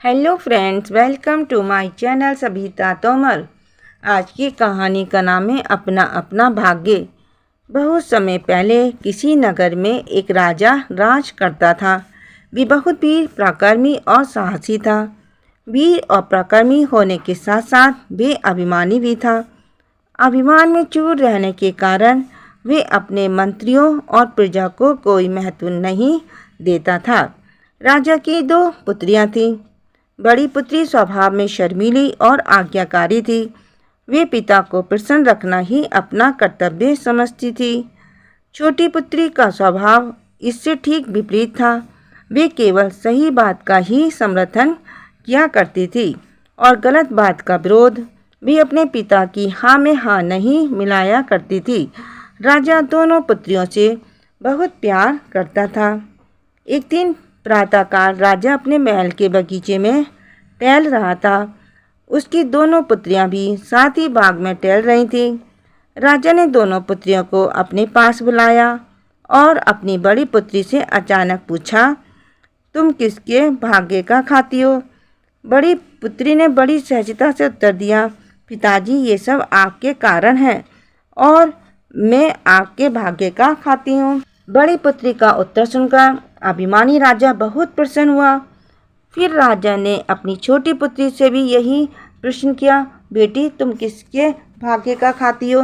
Hello friends, welcome to my channel Sabita Tomar. आज की कहानी का नाम है अपना अपना भाग्य। बहुत समय पहले किसी नगर में एक राजा राज करता था। वे बहुत वीर पराक्रमी और साहसी था। वीर और पराक्रमी होने के साथ साथ वे अभिमानी भी था। अभिमान में चूर रहने के कारण वे अपने मंत्रियों और प्रजा को कोई महत्व नहीं देता था। राजा की दो पुत्रियां थीं। बड़ी पुत्री स्वभाव में शर्मीली और आज्ञाकारी थी। वे पिता को प्रसन्न रखना ही अपना कर्तव्य समझती थी। छोटी पुत्री का स्वभाव इससे ठीक विपरीत था। वे केवल सही बात का ही समर्थन किया करती थी और गलत बात का विरोध। वे अपने पिता की हाँ में हाँ नहीं मिलाया करती थी। राजा दोनों पुत्रियों से बहुत प्यार करता था। एक दिन प्रातःकाल राजा अपने महल के बगीचे में टहल रहा था। उसकी दोनों पुत्रियां भी साथ ही बाग में टहल रही थीं। राजा ने दोनों पुत्रियों को अपने पास बुलाया और अपनी बड़ी पुत्री से अचानक पूछा, तुम किसके भाग्य का खाती हो? बड़ी पुत्री ने बड़ी सहजता से उत्तर दिया, पिताजी, ये सब आपके कारण है और मैं आपके भाग्य का खाती हूँ। बड़ी पुत्री का उत्तर सुनकर अभिमानी राजा बहुत प्रसन्न हुआ। फिर राजा ने अपनी छोटी पुत्री से भी यही प्रश्न किया, बेटी, तुम किसके भाग्य का खाती हो?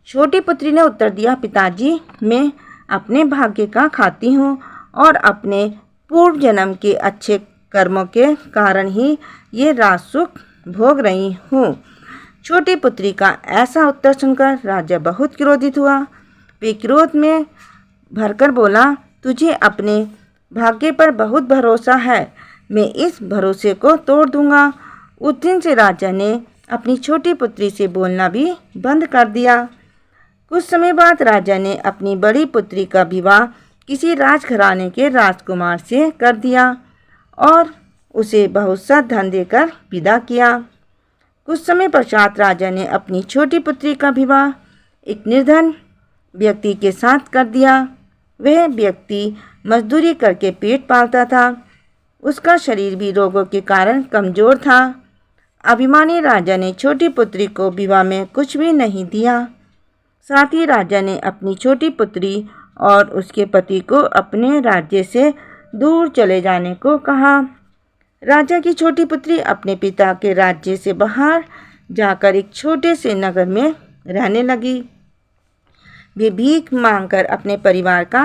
छोटी पुत्री ने उत्तर दिया, पिताजी, मैं अपने भाग्य का खाती हूँ और अपने पूर्व जन्म के अच्छे कर्मों के कारण ही ये राज सुख भोग रही हूँ। छोटी पुत्री का ऐसा उत्तर सुनकर राजा बहुत क्रोधित हुआ। वे क्रोध में भरकर बोला, तुझे अपने भाग्य पर बहुत भरोसा है, मैं इस भरोसे को तोड़ दूंगा। उस दिन से राजा ने अपनी छोटी पुत्री से बोलना भी बंद कर दिया। कुछ समय बाद राजा ने अपनी बड़ी पुत्री का विवाह किसी राजघराने के राजकुमार से कर दिया और उसे बहुत सा धन देकर विदा किया। कुछ समय पश्चात राजा ने अपनी छोटी पुत्री का विवाह एक निर्धन व्यक्ति के साथ कर दिया। वह व्यक्ति मजदूरी करके पेट पालता था। उसका शरीर भी रोगों के कारण कमज़ोर था। अभिमानी राजा ने छोटी पुत्री को विवाह में कुछ भी नहीं दिया। साथ ही राजा ने अपनी छोटी पुत्री और उसके पति को अपने राज्य से दूर चले जाने को कहा। राजा की छोटी पुत्री अपने पिता के राज्य से बाहर जाकर एक छोटे से नगर में रहने लगी। वे भीख मांगकर अपने परिवार का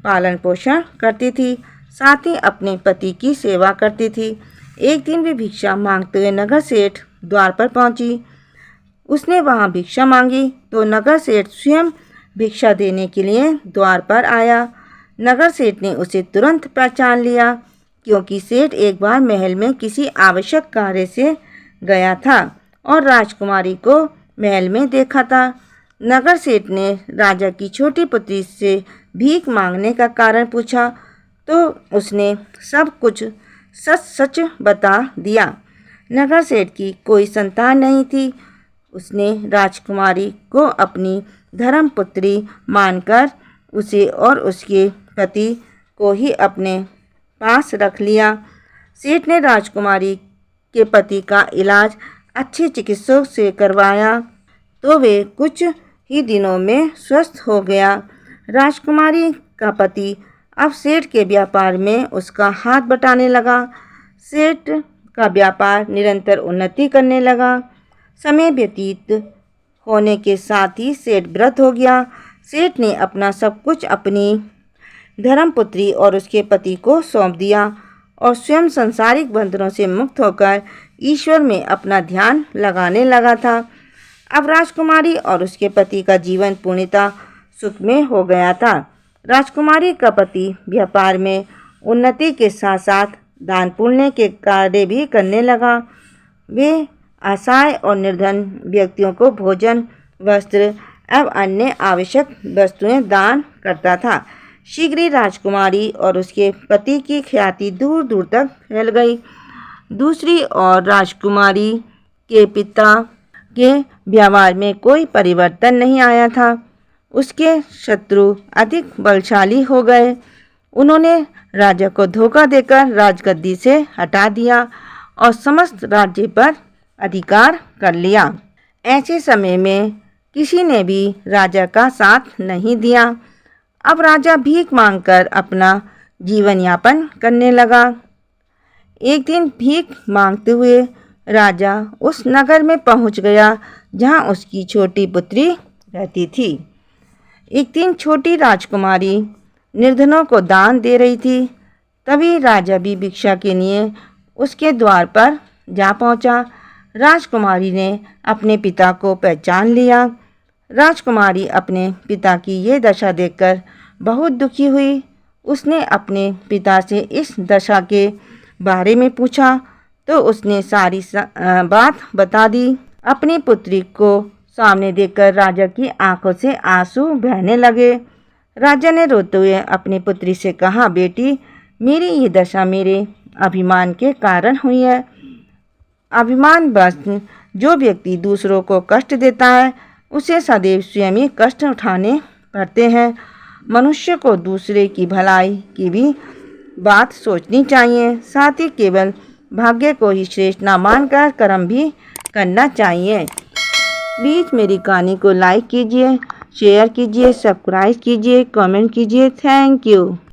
पालन पोषण करती थी, साथ ही अपने पति की सेवा करती थी। एक दिन वे भिक्षा मांगते हुए नगर सेठ द्वार पर पहुंची। उसने वहां भिक्षा मांगी तो नगर सेठ स्वयं भिक्षा देने के लिए द्वार पर आया। नगर सेठ ने उसे तुरंत पहचान लिया क्योंकि सेठ एक बार महल में किसी आवश्यक कार्य से गया था और राजकुमारी को महल में देखा था। नगर सेठ ने राजा की छोटी पुत्री से भीख मांगने का कारण पूछा तो उसने सब कुछ सच सच बता दिया। नगर सेठ की कोई संतान नहीं थी। उसने राजकुमारी को अपनी धर्मपुत्री मानकर उसे और उसके पति को ही अपने पास रख लिया। सेठ ने राजकुमारी के पति का इलाज अच्छे चिकित्सक से करवाया तो वे कुछ ही दिनों में स्वस्थ हो गया। राजकुमारी का पति अब सेठ के व्यापार में उसका हाथ बटाने लगा। सेठ का व्यापार निरंतर उन्नति करने लगा। समय व्यतीत होने के साथ ही सेठ वृद्ध हो गया। सेठ ने अपना सब कुछ अपनी धर्मपुत्री और उसके पति को सौंप दिया और स्वयं सांसारिक बंधनों से मुक्त होकर ईश्वर में अपना ध्यान लगाने लगा था। अब राजकुमारी और उसके पति का जीवन पूर्णतः सुख में हो गया था। राजकुमारी का पति व्यापार में उन्नति के साथ साथ दान पुण्य के कार्य भी करने लगा। वे असहाय और निर्धन व्यक्तियों को भोजन, वस्त्र एवं अन्य आवश्यक वस्तुएं दान करता था। शीघ्र ही राजकुमारी और उसके पति की ख्याति दूर दूर तक फैल गई। दूसरी ओर राजकुमारी के पिता के व्यवहार में कोई परिवर्तन नहीं आया था। उसके शत्रु अधिक बलशाली हो गए। उन्होंने राजा को धोखा देकर राजगद्दी से हटा दिया और समस्त राज्य पर अधिकार कर लिया। ऐसे समय में किसी ने भी राजा का साथ नहीं दिया। अब राजा भीख मांगकर अपना जीवन यापन करने लगा। एक दिन भीख मांगते हुए राजा उस नगर में पहुंच गया जहां उसकी छोटी पुत्री रहती थी। एक दिन छोटी राजकुमारी निर्धनों को दान दे रही थी। तभी राजा भी भिक्षा के लिए उसके द्वार पर जा पहुंचा। राजकुमारी ने अपने पिता को पहचान लिया। राजकुमारी अपने पिता की ये दशा देखकर बहुत दुखी हुई। उसने अपने पिता से इस दशा के बारे में पूछा तो उसने सारी बात बता दी। अपनी पुत्री को सामने देखकर राजा की आंखों से आंसू बहने लगे। राजा ने रोते हुए अपनी पुत्री से कहा, बेटी, मेरी ये दशा मेरे अभिमान के कारण हुई है। अभिमान बस जो व्यक्ति दूसरों को कष्ट देता है उसे सदैव स्वयं ही कष्ट उठाने पड़ते हैं। मनुष्य को दूसरे की भलाई की भी बात सोचनी चाहिए। साथ ही केवल भाग्य को ही श्रेष्ठ न मानकर कर्म भी करना चाहिए। प्लीज़ मेरी कहानी को लाइक कीजिए, शेयर कीजिए, सब्सक्राइब कीजिए, कमेंट कीजिए। Thank you.